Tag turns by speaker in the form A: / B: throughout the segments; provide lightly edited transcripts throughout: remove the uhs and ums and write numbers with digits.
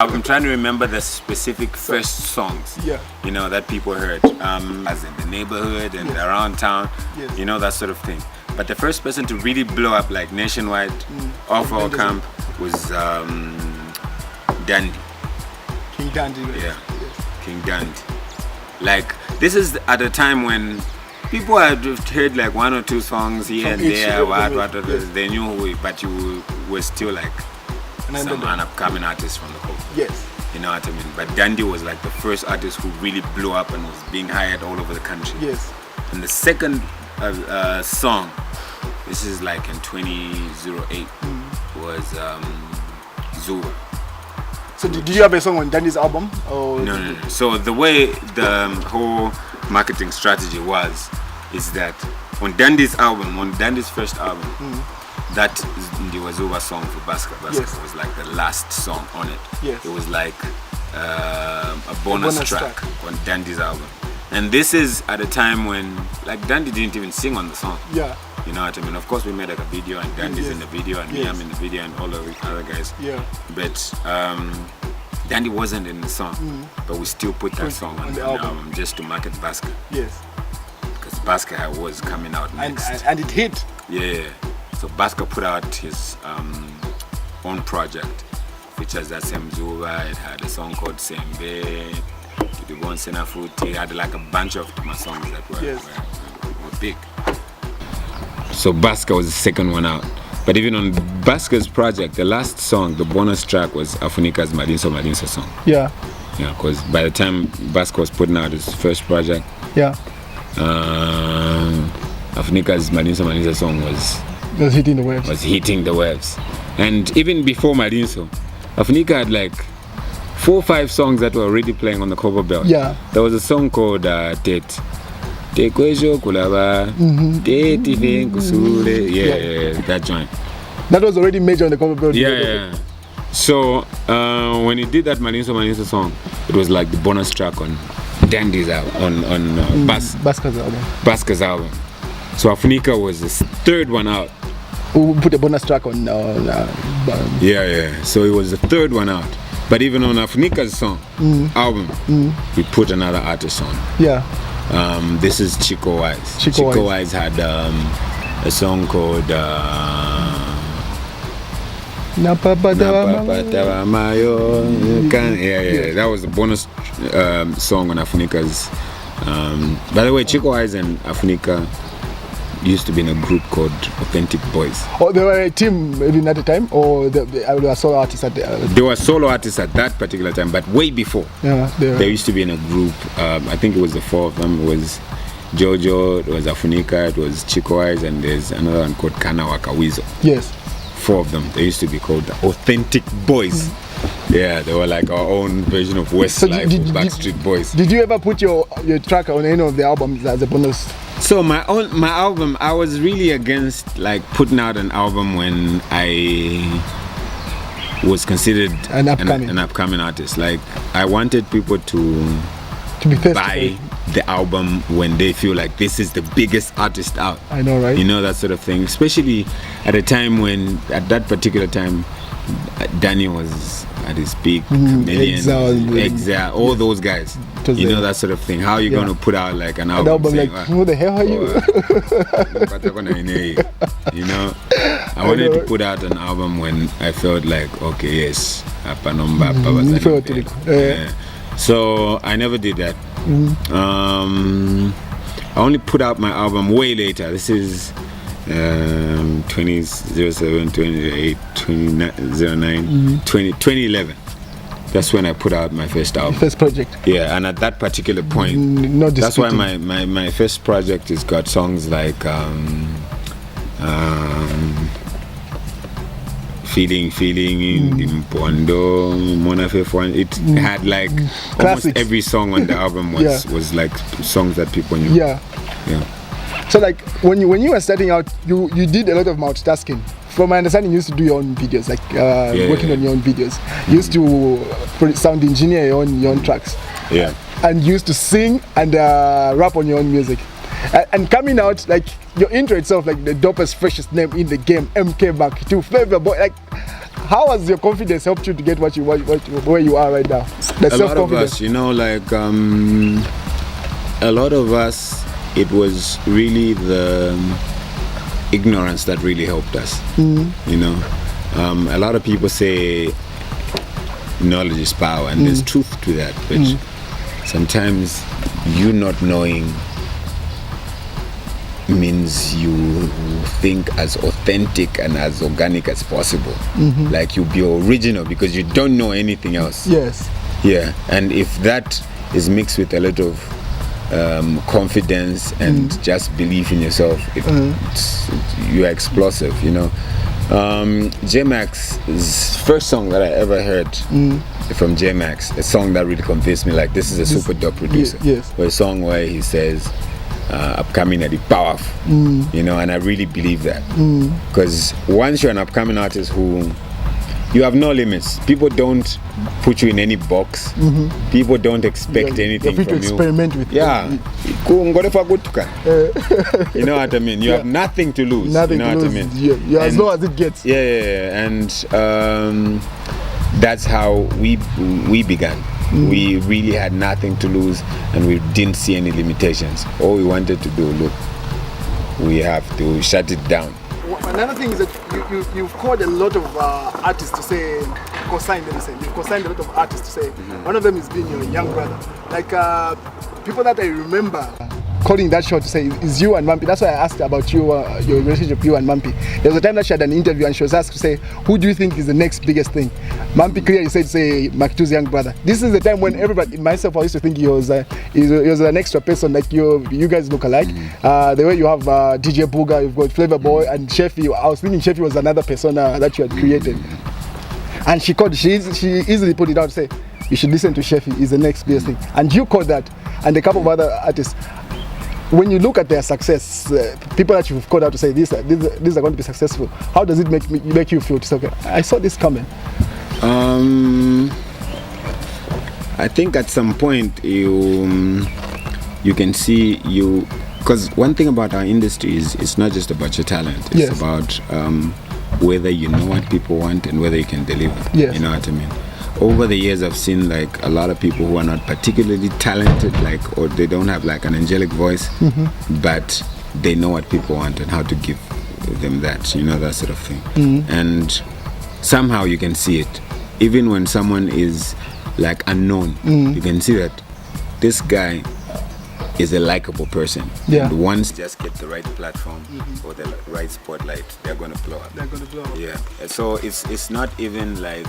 A: I'm trying to remember the specific first songs, that people heard, as in the neighborhood and around town, that sort of thing. But the first person to really blow up like nationwide off our camp was Dandy.
B: King Dandy.
A: Yeah, King Dandy. Like, this is at a time when people had heard like one or two songs here and there, they knew who, but you were still like some upcoming artist from the Coast.
B: Yes.
A: You know what I mean? But Dandy was like the first artist who really blew up and was being hired all over the country.
B: Yes.
A: And the second song, this is like in 2008, was Zuba.
B: So did you have a song on Dandy's album? Or
A: No. So the way the whole marketing strategy was, is that on Dandy's album, on Dandy's first album, that there was Zuba song for Baska. Baska was like the last song on it.
B: Yes.
A: It was like a bonus track on Dandy's album. And this is at a time when like Dandy didn't even sing on the song.
B: Yeah.
A: You know what I mean? Of course we made like a video and Dandy's in the video and me, I'm in the video and all of the other guys.
B: Yeah.
A: But Dandy wasn't in the song, but we still put that song on the album just to market Baska.
B: Yes.
A: Because Baska was coming out next.
B: And it hit.
A: Yeah. So Baska put out his own project, features that same Zuba. It had a song called Sembe. The one Senafuti had like a bunch of my songs that were big. So Baska was the second one out. But even on Baska's project, the last song, the bonus track was Afunika's Madinso song.
B: Yeah.
A: Yeah, because by the time Baska was putting out his first project, Afunika's Madinso song was
B: hitting the waves.
A: Was hitting the waves. And even before Madinso, Afunika had like 4 or 5 songs that were already playing on the Copperbelt.
B: Yeah.
A: There was a song called Tet. Kulaba, that joint.
B: That was already major on the Copperbelt.
A: Yeah. So when he did that Madinso song, it was like the bonus track on Dandy's album, on Baska's album. So Afunika was the third one out.
B: Who put a bonus track on?
A: So it was the third one out. But even on Afunika's song album, we put another artist on.
B: Yeah.
A: This is Chico Wise. Chico Wise had a song called that was the bonus song on Afunika's. By the way, Chico Wise and Afunika used to be in a group called Authentic Boys.
B: Oh, they were a team even at the time, or they were solo artists at the
A: They were solo artists at that particular time, but way before.
B: Yeah,
A: they used to be in a group. I think it was the 4 of them. It was Jojo, it was Afunika, it was Chico Wise, and there's another one called Kanawaka Wizo.
B: Yes.
A: 4 of them. They used to be called the Authentic Boys. Yeah, they were like our own version of Westlife, Backstreet Boys.
B: Did you ever put your track on any of the albums as a bonus?
A: So my album, I was really against like putting out an album when I was considered an upcoming artist. Like I wanted people to
B: be
A: buy the album when they feel like this is the biggest artist out.
B: I know, right?
A: You know, that sort of thing. Especially at a time when, at that particular time, Danny was at his peak, Exile, all those guys. You know, that sort of thing. How are you going to put out like an album saying,
B: like, who the hell are you?
A: You know, I wanted to put out an album when I felt like, okay, yes, so I never did that. I only put out my album way later. This is 2007, 28, 2009, 2011. That's when I put out my first album.
B: First project.
A: Yeah, and at that particular point, that's why my first project has got songs like Feeling in Pondo, Monafefwan. It had like almost every song on the album was like songs that people knew.
B: Yeah. So like when you were starting out, you did a lot of multitasking. From my understanding, you used to do your own videos, like working on your own videos. You used to sound engineer your own tracks.
A: Yeah.
B: And you used to sing and rap on your own music. And coming out, like your intro itself, like the dopest, freshest name in the game, MK Macky 2 Flavor Boy. Like, how has your confidence helped you to get where you are right now? The
A: a lot of us, you know, like a lot of us, it was really the ignorance that really helped us. You know, a lot of people say knowledge is power, and there's truth to that, but sometimes you not knowing means you think as authentic and as organic as possible. Like you be original because you don't know anything else.
B: Yes.
A: Yeah, and if that is mixed with a lot of confidence and just belief in yourself, you're explosive, you know. J-Max's first song that I ever heard from J-Max, a song that really convinced me, like, this is a super dope producer.
B: Yes.
A: Or a song where he says, upcoming at the powerful, you know, and I really believe that. Because once you're an upcoming artist who, you have no limits. People don't put you in any box. People don't expect anything from you.
B: Experiment with
A: you know what I mean? You have nothing to lose.
B: Nothing
A: you know
B: to
A: what
B: lose.
A: I mean?
B: Yeah, as long as it gets.
A: Yeah. And that's how we began. We really had nothing to lose, and we didn't see any limitations. All we wanted to do, look, we have to shut it down.
B: Another thing is that you've called a lot of artists to say, co-signed, let me say. You've co-signed a lot of artists to say. One of them is being your young brother. Like people that I remember calling that shot to say is you and Mampi. That's why I asked about you, your relationship, you and Mampi. There was a time that she had an interview and she was asked to say, who do you think is the next biggest thing? Mampi clearly said, say, Mack's young brother. This is the time when everybody, myself, I used to think he was an extra person, like you guys look alike. The way you have DJ Booga, you've got Flavor Boy and Sheffy. I was thinking Sheffy was another persona that you had created. And she easily put it out to say, you should listen to Sheffy, he's the next biggest thing. And you called that, and a couple of other artists. When you look at their success, people that you've called out to say these are going to be successful, how does it make you feel to say, okay, I saw this coming?
A: I think at some point you can see because one thing about our industry is it's not just about your talent. It's about whether you know what people want and whether you can deliver.
B: Yes.
A: You know what I mean? Over the years, I've seen like a lot of people who are not particularly talented, like, or they don't have like an angelic voice, but they know what people want and how to give them that, you know, that sort of thing. And somehow you can see it. Even when someone is like unknown, you can see that this guy is a likable person.
B: Yeah.
A: And once just get the right platform or the right spotlight, they're going to blow up.
B: They're going to blow up.
A: Yeah. So it's not even like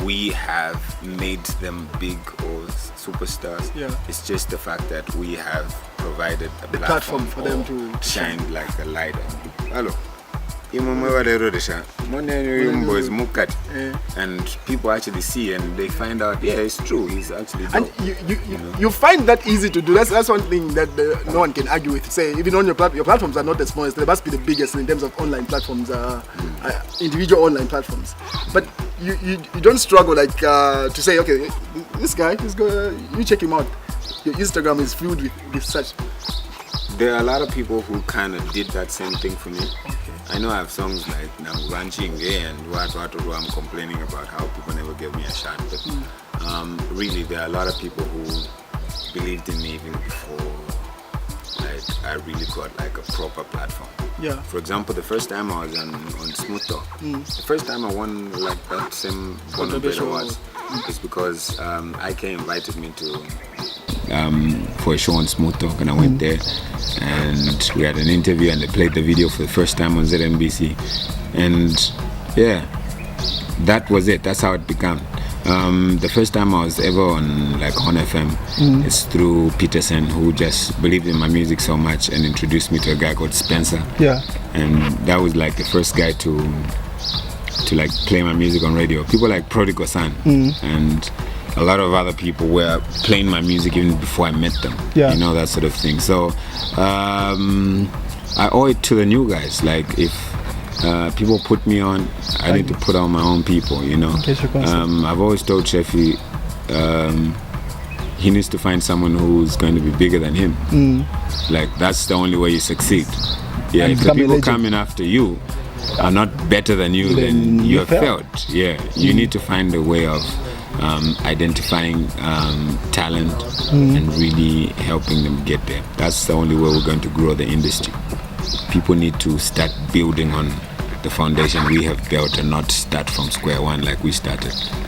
A: we have made them big or superstars.
B: Yeah.
A: It's just the fact that we have provided a
B: platform for them to
A: shine like a light on. Hello. And people actually see and they find out, yeah, it's true, he's actually dope.
B: And you find that easy to do. That's one thing that no one can argue with. Say, even on your platforms are not the smallest, they must be the biggest in terms of online platforms, individual online platforms. But you don't struggle like to say, okay, this guy, you check him out. Your Instagram is filled with such.
A: There are a lot of people who kind of did that same thing for me. I know I have songs like now ranching and what I'm complaining about how people never gave me a shot, but really there are a lot of people who believed in me even before like I really got like a proper platform.
B: Yeah.
A: For example, the first time I was on Smooth Talk, the first time I won like that same Copperbelt Awards is because IK invited me to for a show on Smooth Talk, and I went there and we had an interview and they played the video for the first time on ZMBC, and yeah, that was it. That's how it began. The first time I was ever on like on FM is through Peterson, who just believed in my music so much and introduced me to a guy called Spencer.
B: Yeah.
A: And that was like the first guy to like play my music on radio. People like Prodigal Son and a lot of other people were playing my music even before I met them.
B: Yeah.
A: You know, that sort of thing. So I owe it to the new guys. Like if people put me on, I need to put on my own people, you know. I've always told Sheffy he needs to find someone who's going to be bigger than him. Like that's the only way you succeed. Yeah, if the people coming after you, are not better than you, then you have failed. Yeah, you need to find a way of identifying talent and really helping them get there. That's the only way we're going to grow the industry. People need to start building on the foundation we have built and not start from square one like we started.